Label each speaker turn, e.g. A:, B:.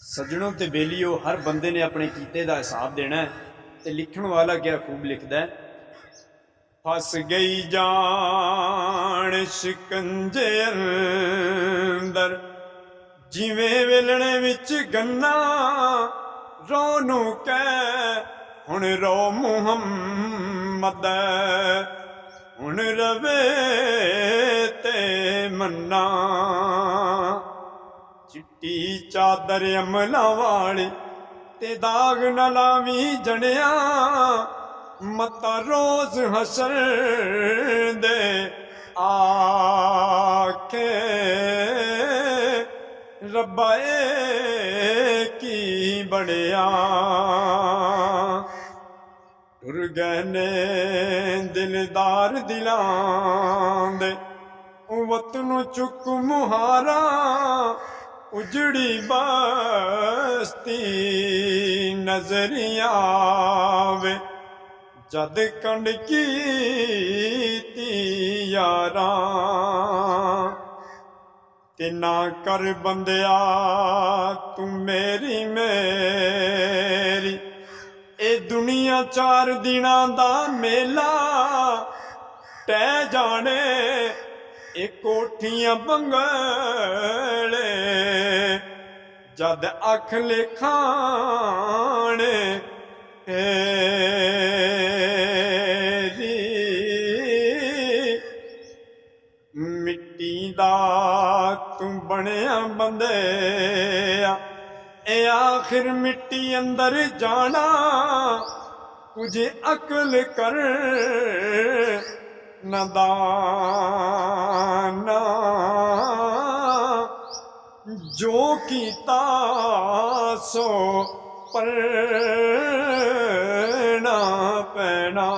A: सज्जनों ते बेलियो, हर बंदे ने अपने कीते दा हिसाब देना है। ते लिखण वाला क्या खूब लिखदा है, फस गई जान शिकंजे अंदर, जिवें वेलणे विच गन्ना रो नू कह हुण रो मुहम्मद, हुण रवे ते मन्ना। चिट्टी चादर अमला वाली ते दाग न लावी जनिया, मता रोज हसर दे आके रब्बा ए की बड़िया। टुर गए ने दिलदार दिलां दे, वतनों चुक मुहारा, उजड़ी बस्ती नजरिया वे, जद कंड कीती यारा। ते ना कर बंदिया तू मेरी मेरी, ए दुनिया चार दिना दा मेला, टै जाने ए कोठियां बंगले, जद अख लेखाने मिट्टी दा तू बनिया बंदेया, ए आखिर मिट्टी अंदर जाना, कुछ अकल कर नदाना। जो कीता सो परना पैना।